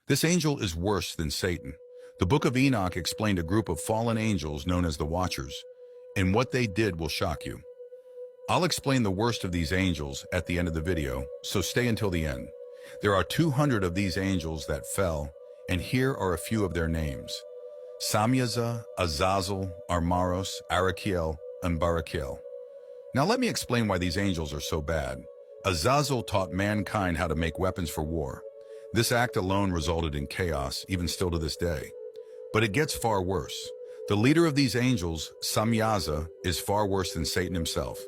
This angel is worse than Satan. The book of Enoch explained a group of fallen angels known as the Watchers, and what they did will shock you. I'll explain the worst of these angels at the end of the video, so stay until the end. There are 200 of these angels that fell, and here are a few of their names: Samyaza, Azazel, Armaros, Arakiel, and Barakiel. Now let me explain why these angels are so bad. Azazel taught mankind how to make weapons for war. This act alone resulted in chaos, even still to this day. But it gets far worse. The leader of these angels, Samyaza, is far worse than Satan himself.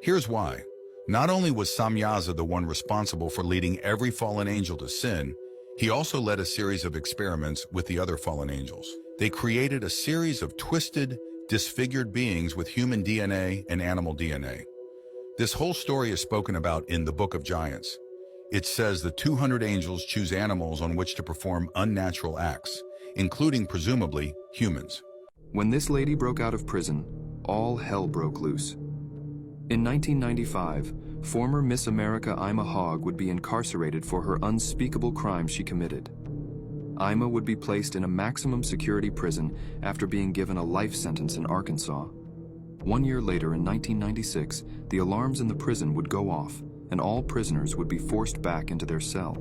Here's why. Not only was Samyaza the one responsible for leading every fallen angel to sin, he also led a series of experiments with the other fallen angels. They created a series of twisted, disfigured beings with human DNA and animal DNA. This whole story is spoken about in the Book of Giants. It says the 200 angels choose animals on which to perform unnatural acts, including, presumably, humans. When this lady broke out of prison, all hell broke loose. In 1995, former Miss America Ima Hogg would be incarcerated for her unspeakable crime she committed. Ima would be placed in a maximum security prison after being given a life sentence in Arkansas. 1 year later, in 1996, the alarms in the prison would go off, and all prisoners would be forced back into their cell.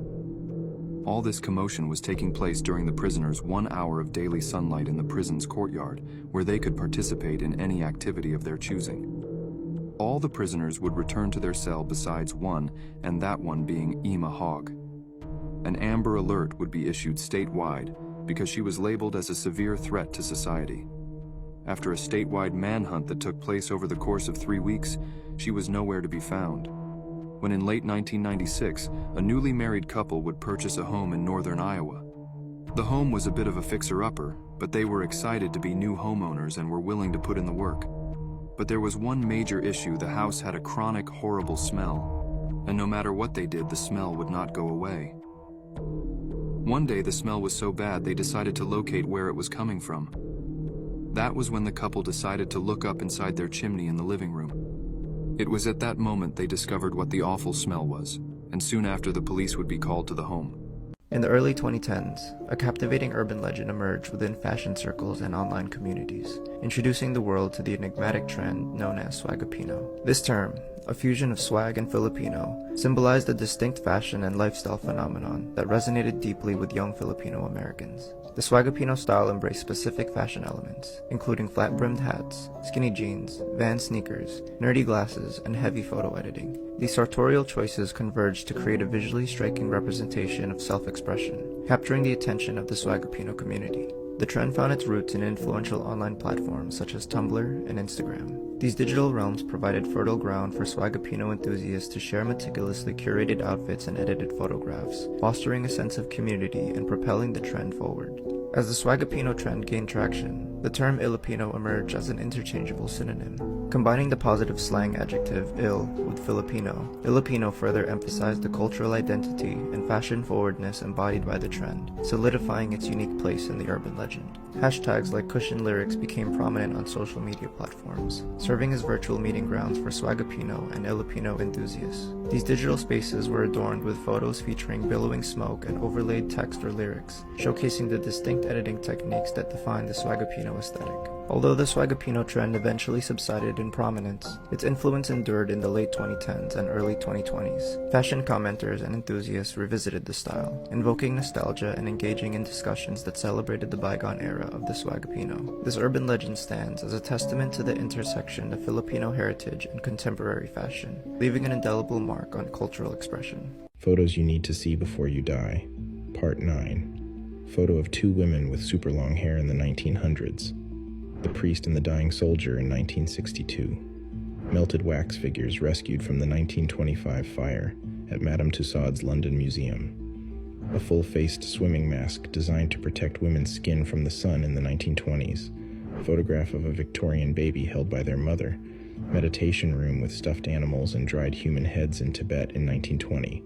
All this commotion was taking place during the prisoners' 1 hour of daily sunlight in the prison's courtyard, where they could participate in any activity of their choosing. All the prisoners would return to their cell besides one, and that one being Ima Hogg. An Amber Alert would be issued statewide because she was labeled as a severe threat to society. After a statewide manhunt that took place over the course of 3 weeks, she was nowhere to be found. When in late 1996, a newly married couple would purchase a home in northern Iowa. The home was a bit of a fixer-upper, but they were excited to be new homeowners and were willing to put in the work. But there was one major issue: the house had a chronic, horrible smell, and no matter what they did, the smell would not go away. One day the smell was so bad they decided to locate where it was coming from. That was when the couple decided to look up inside their chimney in the living room. It was at that moment they discovered what the awful smell was, and soon after the police would be called to the home. In the early 2010s, a captivating urban legend emerged within fashion circles and online communities, introducing the world to the enigmatic trend known as Swagapino. This term, a fusion of swag and Filipino, symbolized a distinct fashion and lifestyle phenomenon that resonated deeply with young Filipino Americans. The Swagapino style embraced specific fashion elements, including flat-brimmed hats, skinny jeans, Vans sneakers, nerdy glasses, and heavy photo editing. These sartorial choices converged to create a visually striking representation of self-expression, capturing the attention of the Swagapino community. The trend found its roots in influential online platforms such as Tumblr and Instagram. These digital realms provided fertile ground for Swagapino enthusiasts to share meticulously curated outfits and edited photographs, fostering a sense of community and propelling the trend forward. As the Swagapino trend gained traction, the term Ilipino emerged as an interchangeable synonym. Combining the positive slang adjective "il" with Filipino, Ilipino further emphasized the cultural identity and fashion forwardness embodied by the trend, solidifying its unique place in the urban legend. Hashtags like Cushion Lyrics became prominent on social media platforms, serving as virtual meeting grounds for Swagapino and Ilipino enthusiasts. These digital spaces were adorned with photos featuring billowing smoke and overlaid text or lyrics, showcasing the distinct editing techniques that define the Swagapino aesthetic. Although the Swagapino trend eventually subsided in prominence, its influence endured in the late 2010s and early 2020s. Fashion commenters and enthusiasts revisited the style, invoking nostalgia and engaging in discussions that celebrated the bygone era of the Swagapino. This urban legend stands as a testament to the intersection of Filipino heritage and contemporary fashion, leaving an indelible mark on cultural expression. Photos you need to see before you die. Part 9. Photo of 2 women with super long hair in the 1900s. The Priest and the Dying Soldier in 1962. Melted wax figures rescued from the 1925 fire at Madame Tussauds London Museum. A full-faced swimming mask designed to protect women's skin from the sun in the 1920s. A photograph of a Victorian baby held by their mother. Meditation room with stuffed animals and dried human heads in Tibet in 1920.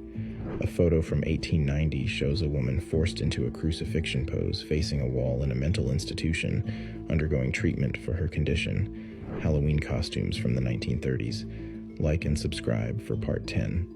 A photo from 1890 shows a woman forced into a crucifixion pose facing a wall in a mental institution undergoing treatment for her condition. Halloween costumes from the 1930s. Like and subscribe for part 10.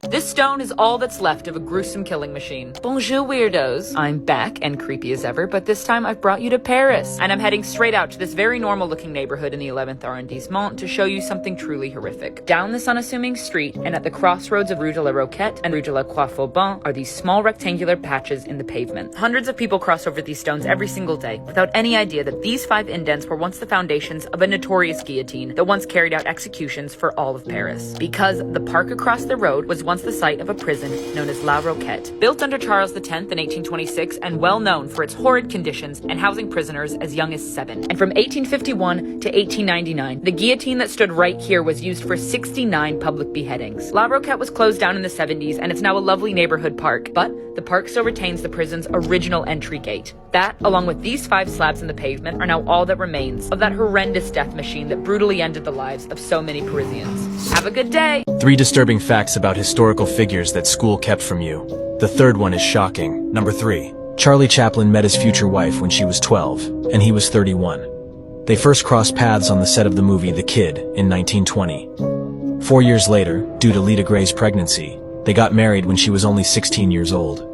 This stone is all that's left of a gruesome killing machine. Bonjour, weirdos. I'm back and creepy as ever, but this time I've brought you to Paris. And I'm heading straight out to this very normal-looking neighborhood in the 11th arrondissement to show you something truly horrific. Down this unassuming street, and at the crossroads of Rue de la Roquette and Rue de la Croix-Faubin, are these small rectangular patches in the pavement. Hundreds of people cross over these stones every single day, without any idea that these 5 indents were once the foundations of a notorious guillotine that once carried out executions for all of Paris. Because the park across the road was once the site of a prison known as La Roquette, built under Charles X in 1826 and well known for its horrid conditions and housing prisoners as young as 7. And from 1851 to 1899, the guillotine that stood right here was used for 69 public beheadings. La Roquette was closed down in the 70s and it's now a lovely neighborhood park, but the park still retains the prison's original entry gate. That, along with these 5 slabs in the pavement, are now all that remains of that horrendous death machine that brutally ended the lives of so many Parisians. Have a good day! 3 disturbing facts about historical figures that school kept from you. The third one is shocking. Number 3. Charlie Chaplin met his future wife when she was 12, and he was 31. They first crossed paths on the set of the movie The Kid in 1920. 4 years later, due to Lita Gray's pregnancy, they got married when she was only 16 years old.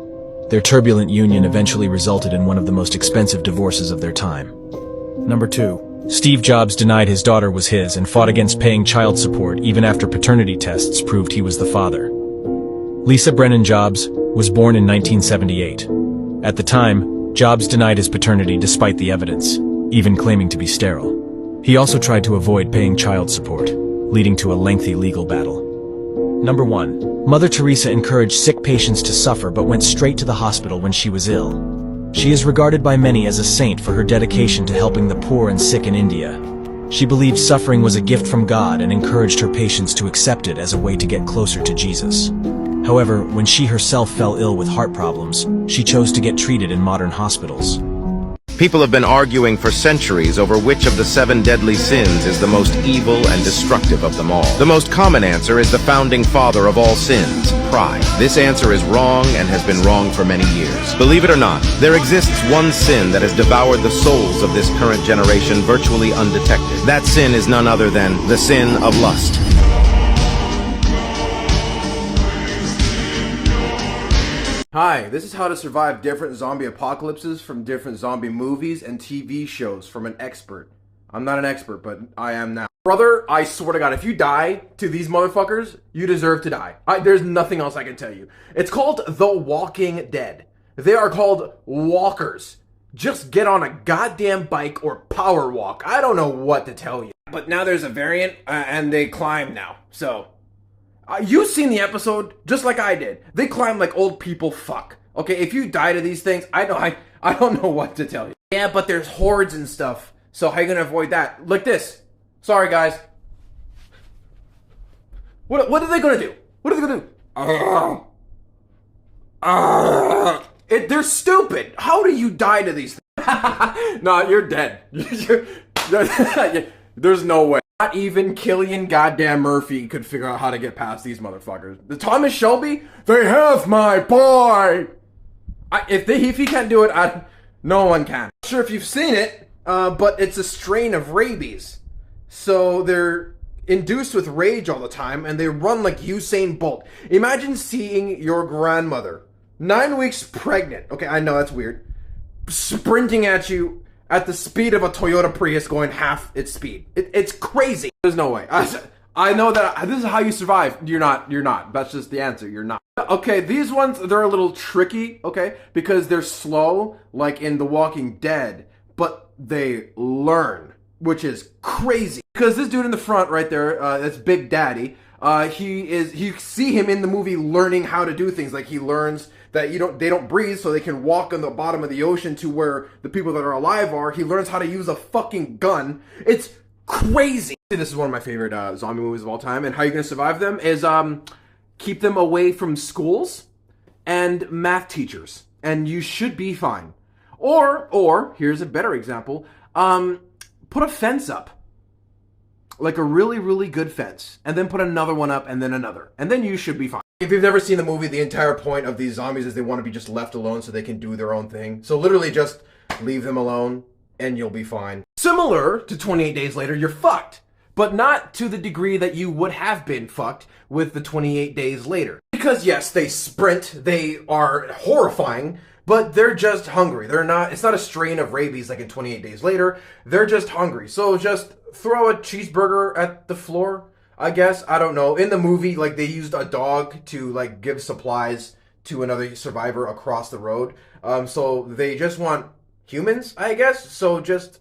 Their turbulent union eventually resulted in one of the most expensive divorces of their time. Number 2. Steve Jobs denied his daughter was his and fought against paying child support even after paternity tests proved he was the father. Lisa Brennan Jobs was born in 1978. At the time, Jobs denied his paternity despite the evidence, even claiming to be sterile. He also tried to avoid paying child support, leading to a lengthy legal battle. Number 1. Mother Teresa encouraged sick patients to suffer but went straight to the hospital when she was ill. She is regarded by many as a saint for her dedication to helping the poor and sick in India. She believed suffering was a gift from God and encouraged her patients to accept it as a way to get closer to Jesus. However, when she herself fell ill with heart problems, she chose to get treated in modern hospitals. People have been arguing for centuries over which of the 7 deadly sins is the most evil and destructive of them all. The most common answer is the founding father of all sins, pride. This answer is wrong and has been wrong for many years. Believe it or not, there exists one sin that has devoured the souls of this current generation virtually undetected. That sin is none other than the sin of lust. Hi, this is how to survive different zombie apocalypses from different zombie movies and TV shows from an expert. I'm not an expert, but I am now. Brother, I swear to God, if you die to these motherfuckers, you deserve to die. There's nothing else I can tell you. It's called The Walking Dead. They are called walkers. Just get on a goddamn bike or power walk. I don't know what to tell you. But now there's a variant, and they climb now, so... you've seen the episode, just like I did. They climb like old people fuck. Okay, if you die to these things, I don't know what to tell you. Yeah, but there's hordes and stuff. So how are you gonna avoid that? Like this. Sorry, guys. What are they gonna do? What are they gonna do? They're stupid. How do you die to these things? No, you're dead. There's no way. Not even Killian goddamn Murphy could figure out how to get past these motherfuckers. The Thomas Shelby, they have my boy. If he can't do it, no one can. Not sure if you've seen it, but it's a strain of rabies. So they're induced with rage all the time, and they run like Usain Bolt. Imagine seeing your grandmother, 9 weeks pregnant. Okay, I know that's weird. Sprinting at you at the speed of a Toyota Prius going half its speed. It's crazy. There's no way. I know that this is how you survive. You're not. That's just the answer. You're not. Okay, these ones, they're a little tricky, okay? Because they're slow, like in The Walking Dead, but they learn, which is crazy. Because this dude in the front right there, that's Big Daddy, you see him in the movie learning how to do things. Like he learns that they don't breathe, so they can walk on the bottom of the ocean to where the people that are alive are. He learns how to use a fucking gun. It's crazy. This is one of my favorite zombie movies of all time, and how you're gonna survive them is keep them away from schools and math teachers, and you should be fine. Or here's a better example: put a fence up. Like a really, really good fence. And then put another one up, and then another. And then you should be fine. If you've never seen the movie, the entire point of these zombies is they want to be just left alone so they can do their own thing. So literally just leave them alone, and you'll be fine. Similar to 28 Days Later, you're fucked. but not to the degree that you would have been fucked with the 28 days later. Because yes, they sprint, they are horrifying, but they're just hungry. It's not a strain of rabies like in 28 days later. They're just hungry. So just throw a cheeseburger at the floor, I guess. I don't know. In the movie, like, they used a dog to, like, give supplies to another survivor across the road. So they just want humans, I guess. So just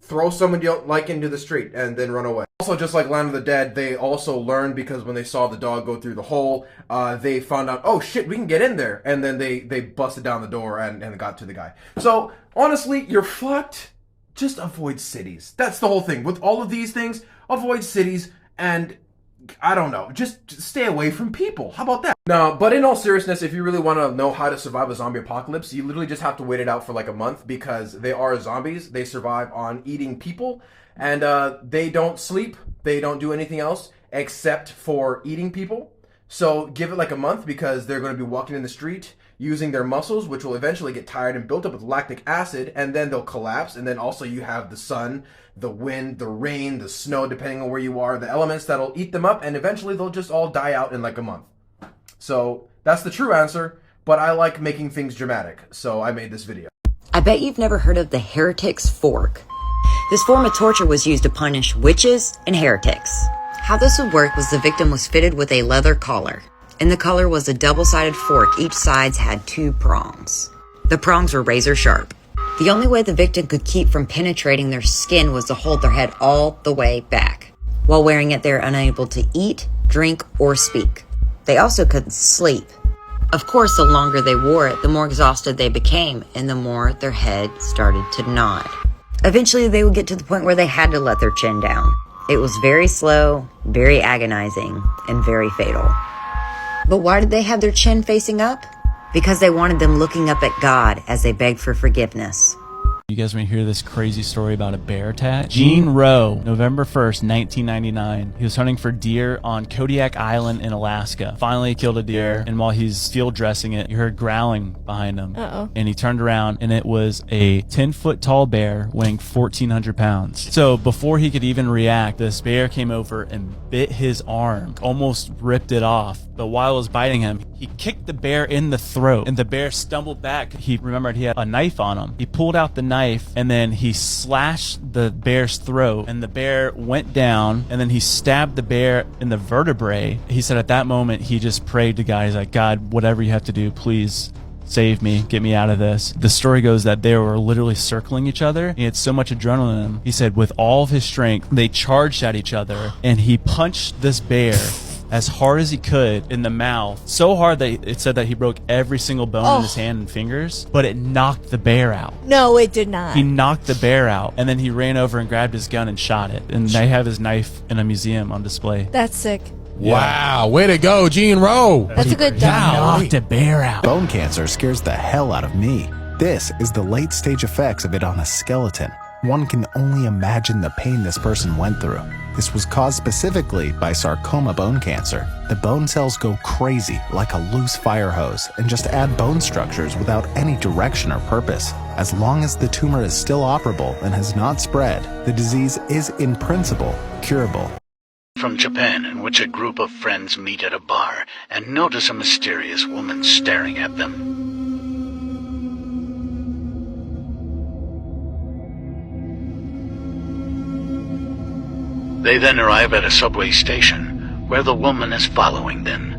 throw someone you don't like into the street and then run away. Also, just like Land of the Dead, they also learned, because when they saw the dog go through the hole, they found out, oh shit, we can get in there. And then they busted down the door and got to the guy. So, honestly, you're fucked. Just avoid cities. That's the whole thing. With all of these things, avoid cities and, I don't know, just stay away from people. How about that? No, but in all seriousness, if you really want to know how to survive a zombie apocalypse, you literally just have to wait it out for like a month, because they are zombies. They survive on eating people, and they don't sleep. They don't do anything else except for eating people. So give it like a month, because they're going to be walking in the street using their muscles, which will eventually get tired and built up with lactic acid, and then they'll collapse. And then also you have the sun, the wind, the rain, the snow, depending on where you are, the elements that'll eat them up, and eventually they'll just all die out in like a month. So that's the true answer, but I like making things dramatic, so I made this video. I bet you've never heard of the heretic's fork. This form of torture was used to punish witches and heretics. How this would work was the victim was fitted with a leather collar. In the collar was a double-sided fork. Each side had 2 prongs. The prongs were razor sharp. The only way the victim could keep from penetrating their skin was to hold their head all the way back. While wearing it, they were unable to eat, drink, or speak. They also couldn't sleep. Of course, the longer they wore it, the more exhausted they became, and the more their head started to nod. Eventually, they would get to the point where they had to let their chin down. It was very slow, very agonizing, and very fatal. But why did they have their chin facing up? Because they wanted them looking up at God as they begged for forgiveness. You guys want to hear this crazy story about a bear attack? Gene Rowe, November 1st, 1999. He was hunting for deer on Kodiak Island in Alaska. Finally killed a deer, and while he's field dressing it, he heard growling behind him. And he turned around, and it was a 10-foot tall bear weighing 1,400 pounds. So before he could even react, this bear came over and bit his arm, almost ripped it off. But while it was biting him, he kicked the bear in the throat, and the bear stumbled back. He remembered he had a knife on him. He pulled out the knife, and then he slashed the bear's throat, and the bear went down, and then he stabbed the bear in the vertebrae. He said at that moment, he just prayed to God. He's like, God, whatever you have to do, please save me, get me out of this. The story goes that they were literally circling each other. He had so much adrenaline in him. He said with all of his strength, they charged at each other, and he punched this bear as hard as he could in the mouth, so hard that it said that he broke every single bone in his hand and fingers, but it knocked the bear out. No, it did not. He knocked the bear out, and then he ran over and grabbed his gun and shot it. And they have his knife in a museum on display. That's sick. Wow, way to go, Gene Rowe. That's a good He job. knocked a bear out. Bone cancer scares the hell out of me. This is the late stage effects of it on a skeleton. One can only imagine the pain this person went through. This was caused specifically by sarcoma bone cancer. The bone cells go crazy like a loose fire hose and just add bone structures without any direction or purpose. As long as the tumor is still operable and has not spread, the disease is in principle curable. From Japan, in which a group of friends meet at a bar and notice a mysterious woman staring at them. They then arrive at a subway station, where the woman is following them.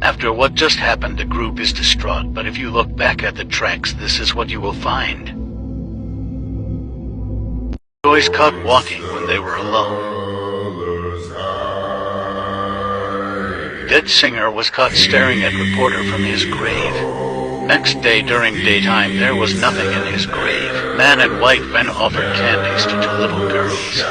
After what just happened, the group is distraught, but if you look back at the tracks, this is what you will find. Boys caught walking when they were alone. Dead singer was caught staring at reporter from his grave. Next day during daytime, there was nothing in his grave. Man in white men offered candies to 2 little girls.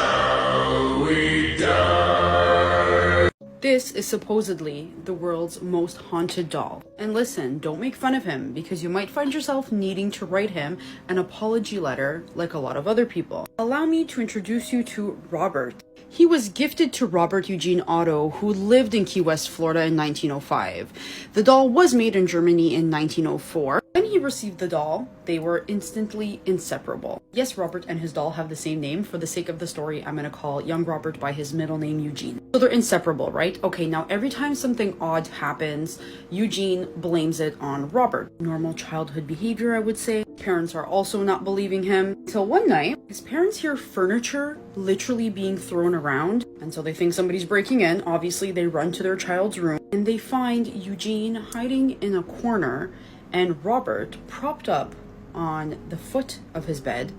This is supposedly the world's most haunted doll. And listen, don't make fun of him because you might find yourself needing to write him an apology letter like a lot of other people. Allow me to introduce you to Robert. He was gifted to Robert Eugene Otto, who lived in Key West, Florida in 1905. The doll was made in Germany in 1904. When he received the doll, they were instantly inseparable. Yes, Robert and his doll have the same name. For the sake of the story, I'm going to call young Robert by his middle name, Eugene. So they're inseparable, right? Okay, now every time something odd happens, Eugene blames it on Robert. Normal childhood behavior, I would say. Parents are also not believing him. Till one night, his parents hear furniture literally being thrown around, and so they think somebody's breaking in. Obviously, they run to their child's room, and they find Eugene hiding in a corner, and Robert propped up on the foot of his bed,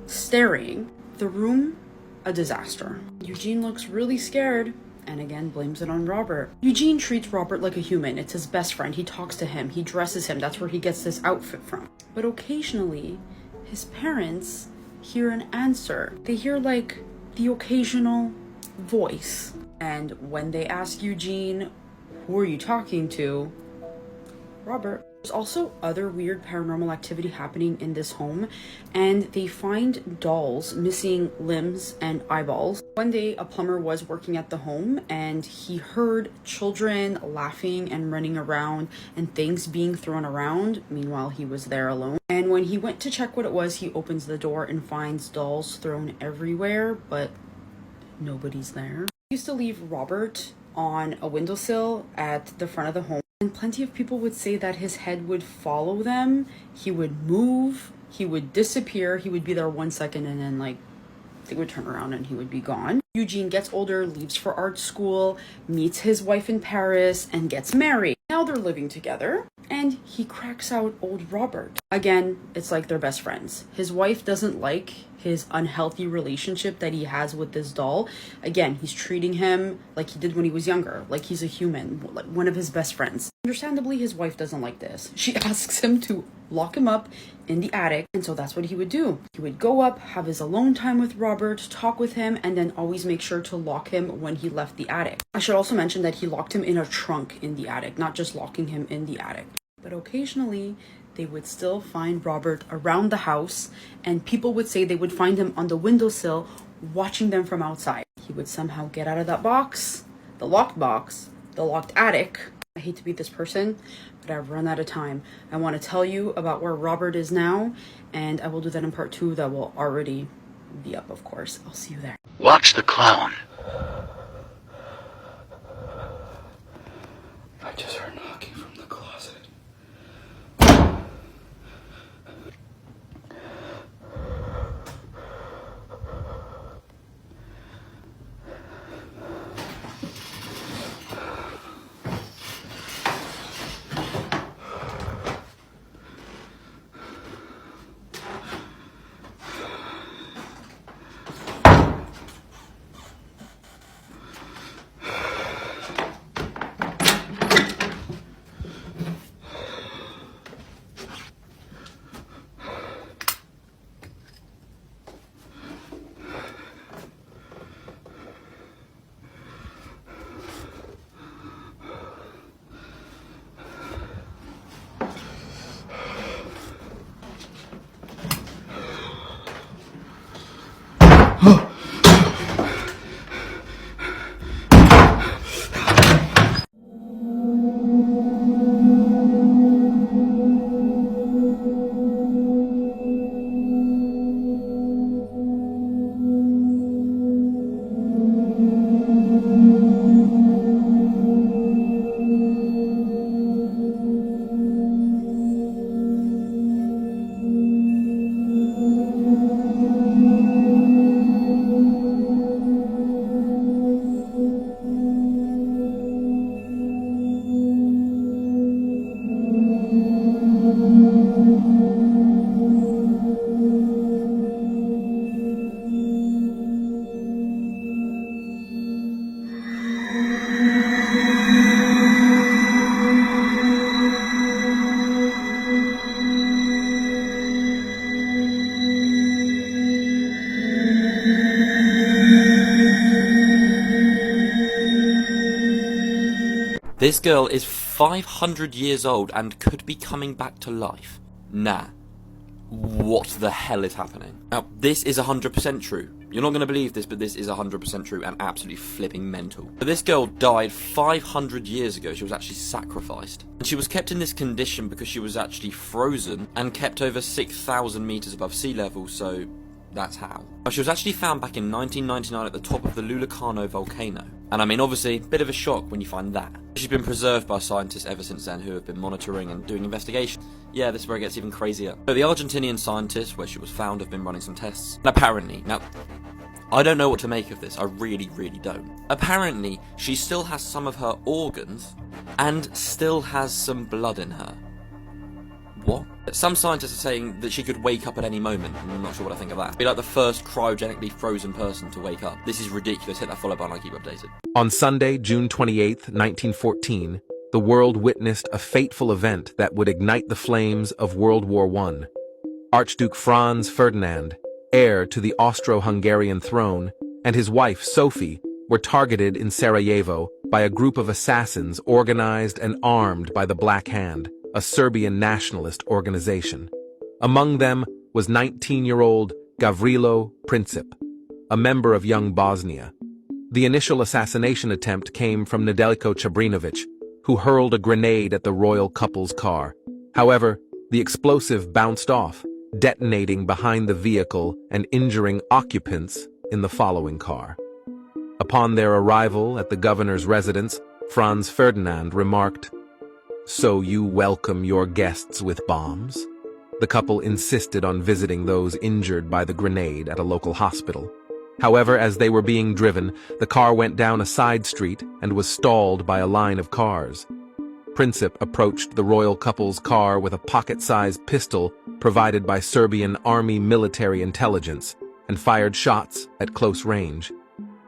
staring. The room, a disaster. Eugene looks really scared, and again blames it on Robert. Eugene treats Robert like a human. It's his best friend. He talks to him. He dresses him. That's where he gets this outfit from. But occasionally, his parents hear an answer. They hear like the occasional voice. And when they ask Eugene, who are you talking to? Robert. There's also other weird paranormal activity happening in this home, and they find dolls missing limbs and eyeballs. One day, a plumber was working at the home, and he heard children laughing and running around and things being thrown around. Meanwhile, he was there alone. And when he went to check what it was, he opens the door and finds dolls thrown everywhere, but nobody's there. He used to leave Robert on a windowsill at the front of the home. And plenty of people would say that his head would follow them. He would move, he would disappear, he would be there 1 second and then like they would turn around and he would be gone. Eugene gets older, leaves for art school, meets his wife in Paris, and gets married. Now they're living together, and he cracks out old Robert. Again, it's like they're best friends. His wife doesn't like his unhealthy relationship that he has with this doll. Again, he's treating him like he did when he was younger, like he's a human, like one of his best friends. Understandably, his wife doesn't like this. She asks him to lock him up in the attic, and so that's what he would do. He would go up, have his alone time with Robert, talk with him, and then always make sure to lock him when he left the attic. I should also mention that he locked him in a trunk in the attic, not just locking him in the attic. But occasionally, they would still find Robert around the house, and people would say they would find him on the windowsill watching them from outside. He would somehow get out of that box, the locked attic. I hate to be this person, but I've run out of time. I want to tell you about where Robert is now, and I will do that in part 2 that will already be up, of course. I'll see you there. Watch the clown. I just heard knocking from the closet. This girl is 500 years old and could be coming back to life. Nah. What the hell is happening? Now, this is 100% true. You're not going to believe this, but this is 100% true and absolutely flipping mental. But this girl died 500 years ago. She was actually sacrificed. And she was kept in this condition because she was actually frozen and kept over 6,000 meters above sea level, so that's how. Now, she was actually found back in 1999 at the top of the Lulacano volcano. And I mean, obviously, bit of a shock when you find that. She's been preserved by scientists ever since then who have been monitoring and doing investigations. Yeah, this is where it gets even crazier. So the Argentinian scientists where she was found have been running some tests. And apparently, now, I don't know what to make of this, I really, really don't. Apparently, she still has some of her organs and still has some blood in her. What? Some scientists are saying that she could wake up at any moment, and I'm not sure what I think of that. Be like the first cryogenically frozen person to wake up. This is ridiculous. Hit that follow button, I'll keep you updated. On Sunday, June 28, 1914, the world witnessed a fateful event that would ignite the flames of World War I. Archduke Franz Ferdinand, heir to the Austro-Hungarian throne, and his wife Sophie were targeted in Sarajevo by a group of assassins organized and armed by the Black Hand, a Serbian nationalist organization. Among them was 19-year-old Gavrilo Princip, a member of Young Bosnia. The initial assassination attempt came from Nedeljko Čabrinović, who hurled a grenade at the royal couple's car. However, the explosive bounced off, detonating behind the vehicle and injuring occupants in the following car. Upon their arrival at the governor's residence, Franz Ferdinand remarked, "So you welcome your guests with bombs?" The couple insisted on visiting those injured by the grenade at a local hospital. However, as they were being driven, the car went down a side street and was stalled by a line of cars. Princip approached the royal couple's car with a pocket-sized pistol provided by Serbian Army military intelligence and fired shots at close range.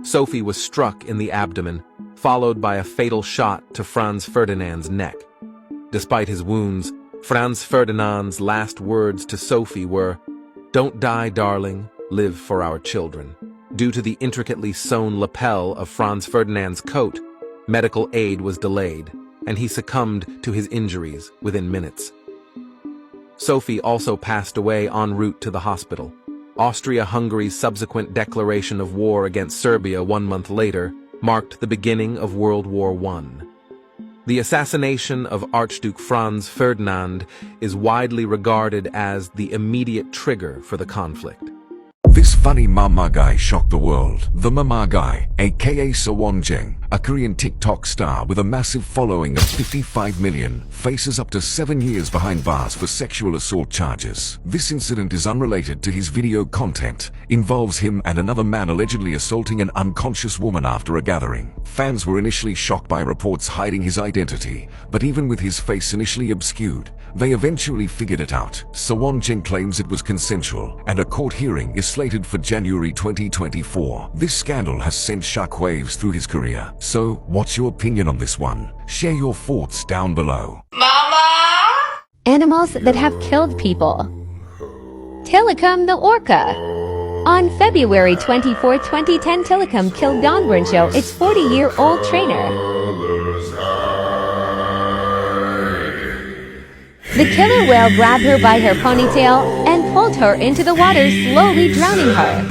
Sophie was struck in the abdomen, followed by a fatal shot to Franz Ferdinand's neck. Despite his wounds, Franz Ferdinand's last words to Sophie were, "Don't die, darling, live for our children." Due to the intricately sewn lapel of Franz Ferdinand's coat, medical aid was delayed, and he succumbed to his injuries within minutes. Sophie also passed away en route to the hospital. Austria-Hungary's subsequent declaration of war against Serbia 1 month later marked the beginning of World War I. The assassination of Archduke Franz Ferdinand is widely regarded as the immediate trigger for the conflict. This funny mama guy shocked the world. The mama guy, aka Sawonjeng, a Korean TikTok star with a massive following of 55 million, faces up to 7 years behind bars for sexual assault charges. This incident is unrelated to his video content, involves him and another man allegedly assaulting an unconscious woman after a gathering. Fans were initially shocked by reports hiding his identity, but even with his face initially obscured, they eventually figured it out. Sawonjeng claims it was consensual, and a court hearing is slated for January 2024. This scandal has sent shockwaves through his career. So, what's your opinion on this one? Share your thoughts down below. Animals that have killed people. Tilikum the orca. On February 24, 2010, Tilikum killed Don Brincho, its 40-year-old trainer. The killer whale grabbed her by her ponytail and pulled her into the water, slowly drowning her.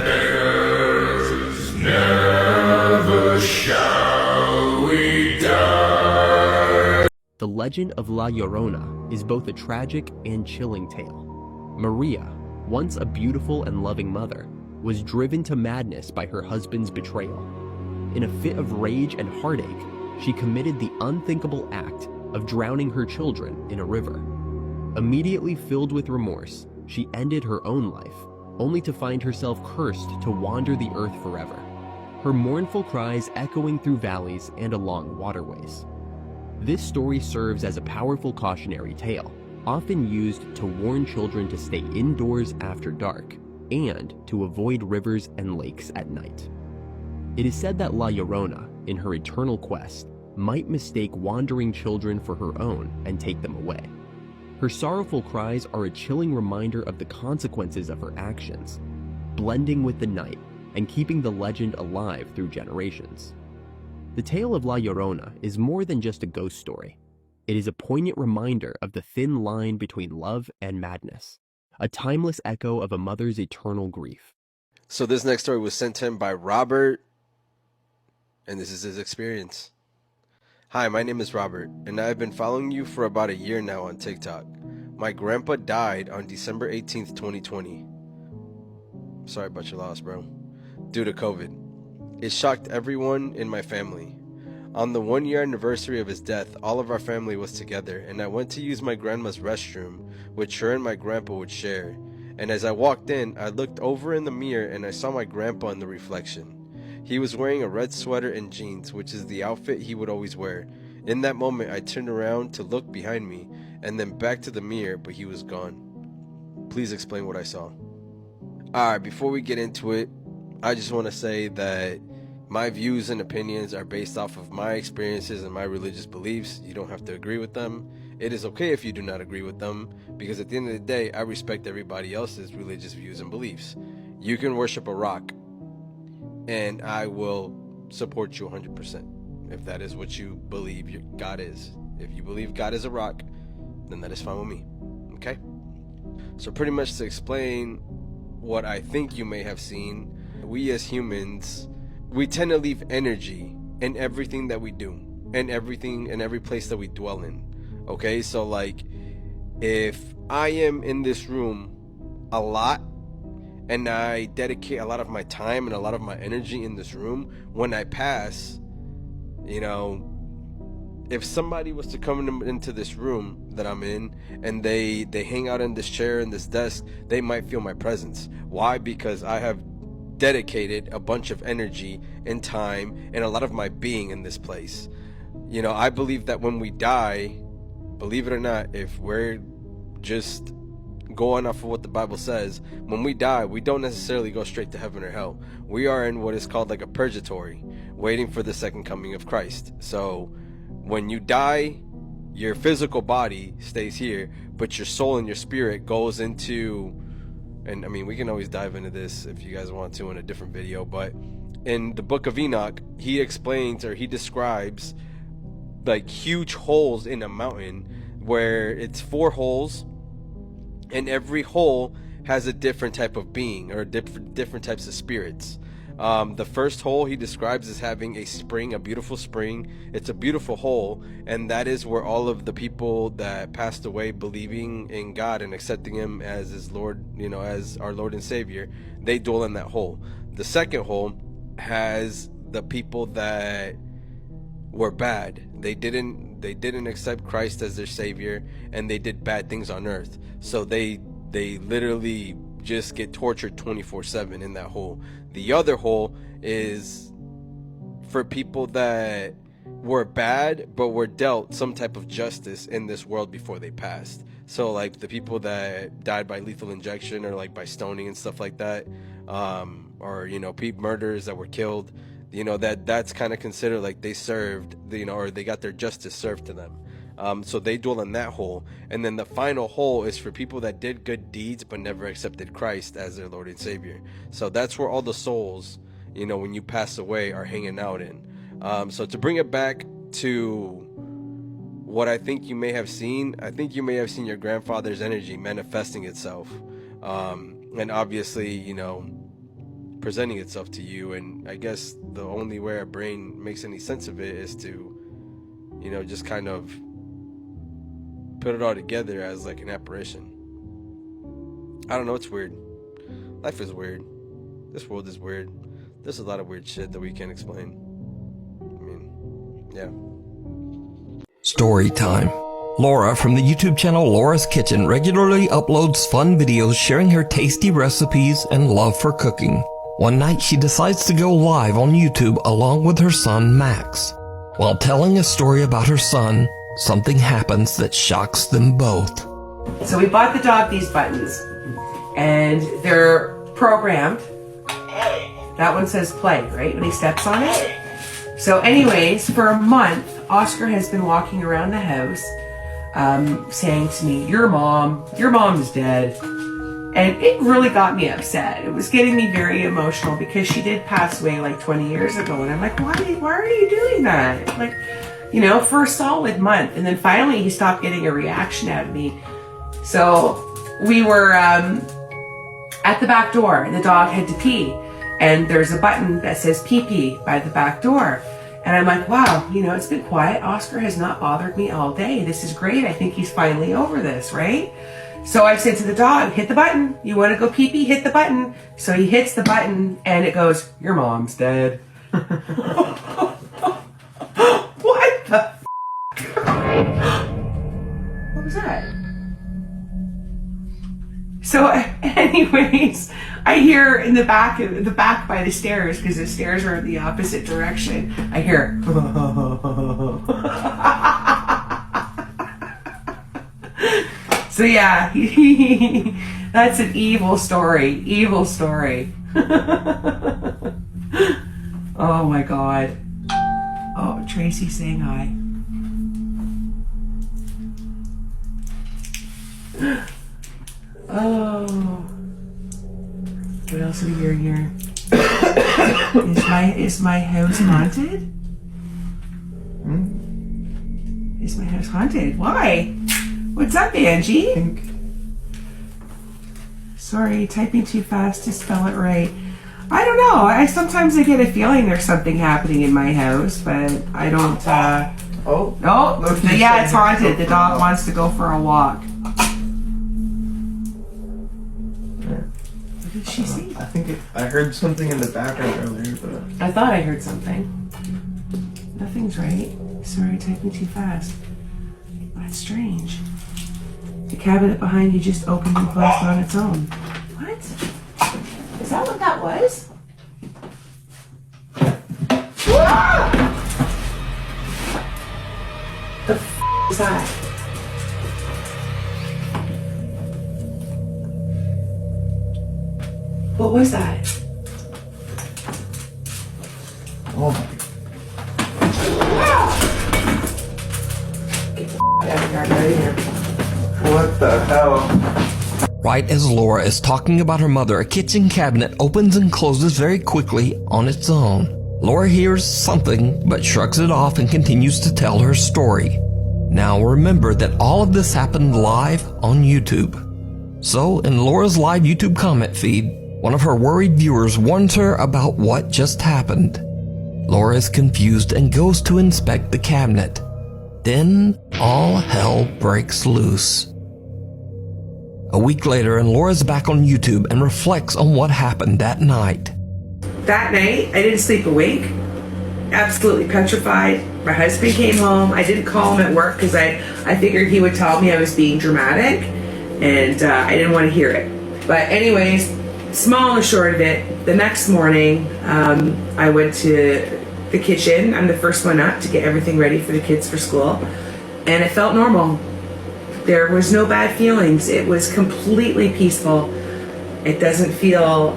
Never shall we die. The legend of La Llorona is both a tragic and chilling tale. Maria, once a beautiful and loving mother, was driven to madness by her husband's betrayal. In a fit of rage and heartache, she committed the unthinkable act of drowning her children in a river. Immediately filled with remorse, she ended her own life, only to find herself cursed to wander the earth forever, her mournful cries echoing through valleys and along waterways. This story serves as a powerful cautionary tale, often used to warn children to stay indoors after dark and to avoid rivers and lakes at night. It is said that La Llorona, in her eternal quest, might mistake wandering children for her own and take them away. Her sorrowful cries are a chilling reminder of the consequences of her actions, blending with the night and keeping the legend alive through generations. The tale of La Llorona is more than just a ghost story. It is a poignant reminder of the thin line between love and madness, a timeless echo of a mother's eternal grief. So this next story was sent to him by Robert, and this is his experience. Hi, my name is Robert, and I've been following you for about a year now on TikTok. My grandpa died on December 18th, 2020. Sorry about your loss, bro. Due to COVID. It shocked everyone in my family. On the 1-year anniversary of his death, all of our family was together, and I went to use my grandma's restroom, which her and my grandpa would share. And as I walked in, I looked over in the mirror and I saw my grandpa in the reflection. He was wearing a red sweater and jeans, which is the outfit he would always wear. In that moment, I turned around to look behind me, and then back to the mirror, but he was gone. Please explain what I saw. Alright, before we get into it, I just want to say that my views and opinions are based off of my experiences and my religious beliefs. You don't have to agree with them. It is okay if you do not agree with them, because at the end of the day, I respect everybody else's religious views and beliefs. You can worship a rock, and I will support you 100%. If that is what you believe your God is. If you believe God is a rock, then that is fine with me. Okay? So pretty much to explain what I think you may have seen, we as humans, we tend to leave energy in everything that we do, and everything in every place that we dwell in. Okay, so like if I am in this room a lot and I dedicate a lot of my time and a lot of my energy in this room, when I pass, you know, if somebody was to come into this room that I'm in and they hang out in this chair and this desk, they might feel my presence. Why? Because I have dedicated a bunch of energy and time and a lot of my being in this place. You know, I believe that when we die, believe it or not, if we're just going off of what the Bible says, when we die, we don't necessarily go straight to heaven or hell. We are in what is called like a purgatory, waiting for the second coming of Christ. So when you die, your physical body stays here, but your soul and your spirit goes into, and I mean, we can always dive into this if you guys want to in a different video, but in the book of Enoch, he explains, or he describes like huge holes in a mountain where it's 4 holes, and every hole has a different type of being or different types of spirits. The first hole he describes as having a spring, a beautiful spring. It's a beautiful hole, and that is where all of the people that passed away believing in God and accepting him as his Lord, you know, as our Lord and Savior, they dwell in that hole. The second hole has the people that were bad. They didn't accept Christ as their Savior, and they did bad things on earth. So they literally just get tortured 24/7 in that hole. The other hole is for people that were bad but were dealt some type of justice in this world before they passed. So like the people that died by lethal injection or like by stoning and stuff like that, or you know, murderers that were killed, you know, that's kind of considered like they served, you know, or they got their justice served to them. So they dwell in that hole. And then the final hole is for people that did good deeds but never accepted Christ as their Lord and Savior. So that's where all the souls, you know, when you pass away, are hanging out in. So to bring it back to what I think you may have seen, I think you may have seen your grandfather's energy manifesting itself, and obviously, you know, presenting itself to you. And I guess the only way our brain makes any sense of it is to, you know, just kind of put it all together as like an apparition. I don't know, it's weird. Life is weird. This world is weird. There's a lot of weird shit that we can't explain. I mean, yeah. Story time. Laura from the YouTube channel Laura's Kitchen regularly uploads fun videos sharing her tasty recipes and love for cooking. One night she decides to go live on YouTube along with her son Max. While telling a story about her son, something happens that shocks them both. So we bought the dog these buttons, and they're programmed. That one says play, right, when he steps on it? So anyways, for a month, Oscar has been walking around the house saying to me, your mom is dead. And it really got me upset. It was getting me very emotional because she did pass away like 20 years ago. And I'm like, why are you doing that? Like, you know, for a solid month. And then finally he stopped getting a reaction out of me. So we were at the back door and the dog had to pee. And there's a button that says pee pee by the back door. And I'm like, wow, you know, it's been quiet. Oscar has not bothered me all day. This is great. I think he's finally over this, right? So I said to the dog, hit the button. You want to go pee pee? Hit the button. So he hits the button and it goes, your mom's dead. What the What was that? So anyways, I hear in the back by the stairs, because the stairs are in the opposite direction, I hear So yeah, that's an evil story. Oh my God. Oh, Tracy saying hi. Oh. What else are we hearing here? Is my house haunted? Is my house haunted? Why? What's up, Angie? Sorry, typing too fast to spell it right. I don't know. Sometimes I get a feeling there's something happening in my house, but I don't. Oh, yeah, it's haunted. The dog wants to go for a walk. What did she see? I think I heard something in the background earlier, but I thought I heard something. Nothing's right. Sorry, typing too fast. That's strange. The cabinet behind you just opened and closed on its own. What? Is that what that was? Ah! The f is that? What was that? oh my Get the f out of here. What the hell? Right as Laura is talking about her mother, a kitchen cabinet opens and closes very quickly on its own. Laura hears something, but shrugs it off and continues to tell her story. Now remember that all of this happened live on YouTube. So, in Laura's live YouTube comment feed, one of her worried viewers warns her about what just happened. Laura is confused and goes to inspect the cabinet. Then, all hell breaks loose. A week later, and Laura's back on YouTube and reflects on what happened that night. That night, I didn't sleep awake. Absolutely petrified. My husband came home. I didn't call him at work because I figured he would tell me I was being dramatic, and I didn't want to hear it. But anyways, small and short of it, the next morning, I went to the kitchen. I'm the first one up to get everything ready for the kids for school, and it felt normal. There was no bad feelings. It was completely peaceful. It doesn't feel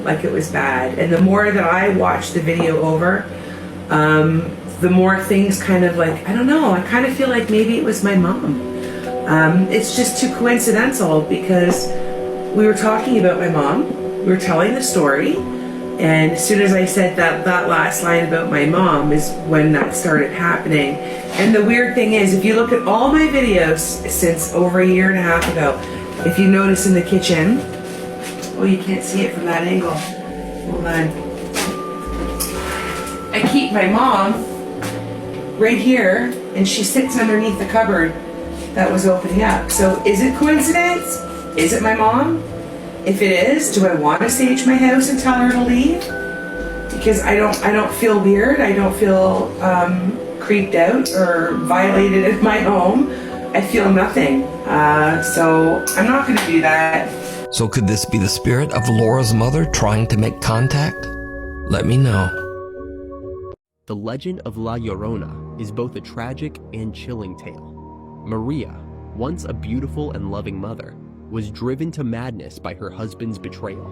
like it was bad. And the more that I watched the video over, the more things kind of like, I don't know, I kind of feel like maybe it was my mom. It's just too coincidental because we were talking about my mom. We were telling the story. And as soon as I said that last line about my mom is when that started happening. And the weird thing is, if you look at all my videos since over a year and a half ago, if you notice in the kitchen, oh, you can't see it from that angle. Hold on. I keep my mom right here, and she sits underneath the cupboard that was opening up. So is it coincidence? Is it my mom? If it is, do I want to sage my house and tell her to leave? Because I don't feel weird. I don't feel creeped out or violated in my home. I feel nothing. So I'm not going to do that. So could this be the spirit of Laura's mother trying to make contact? Let me know. The legend of La Llorona is both a tragic and chilling tale. Maria, once a beautiful and loving mother, was driven to madness by her husband's betrayal.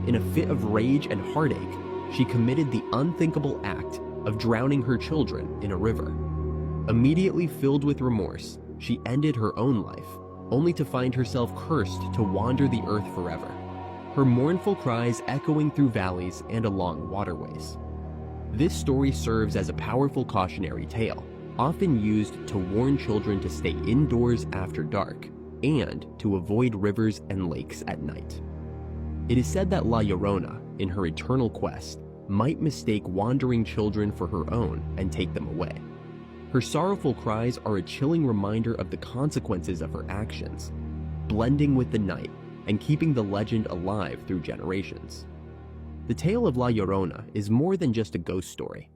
In a fit of rage and heartache, she committed the unthinkable act of drowning her children in a river. Immediately filled with remorse, she ended her own life only to find herself cursed to wander the earth forever, her mournful cries echoing through valleys and along waterways. This story serves as a powerful cautionary tale, often used to warn children to stay indoors after dark and to avoid rivers and lakes at night. It is said that La Llorona, in her eternal quest, might mistake wandering children for her own and take them away. Her sorrowful cries are a chilling reminder of the consequences of her actions, blending with the night and keeping the legend alive through generations. The tale of La Llorona is more than just a ghost story.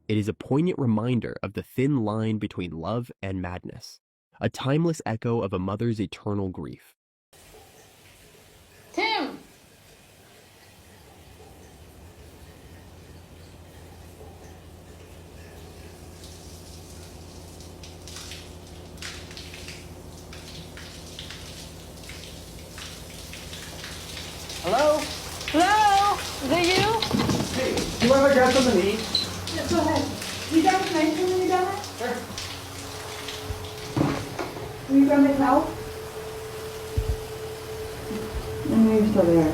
It is a poignant reminder of the thin line between love and madness, a timeless echo of a mother's eternal grief. Tim! Hello? Hello? Is that you? Hey, do you want to grab something to eat? Yeah, go ahead. You done with my thing when you're done? Sure. Will you grab my towel? I know you're still there.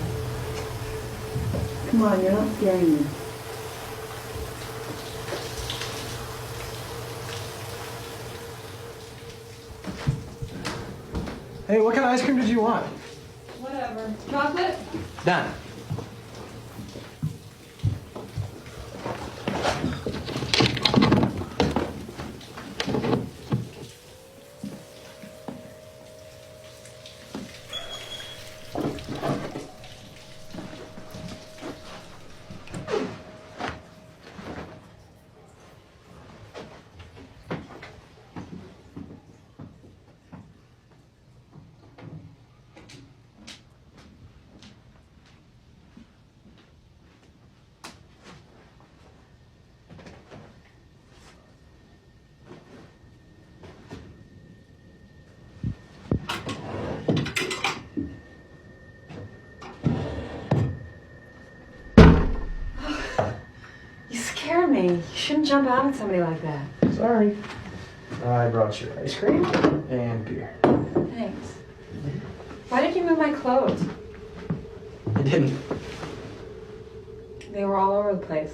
Come on, you're not scaring me. Hey, what kind of ice cream did you want? Whatever. Chocolate? Done. You scare me. You shouldn't jump out at somebody like that. Sorry. I brought you ice cream and beer. Thanks. Why did you move my clothes? I didn't. They were all over the place.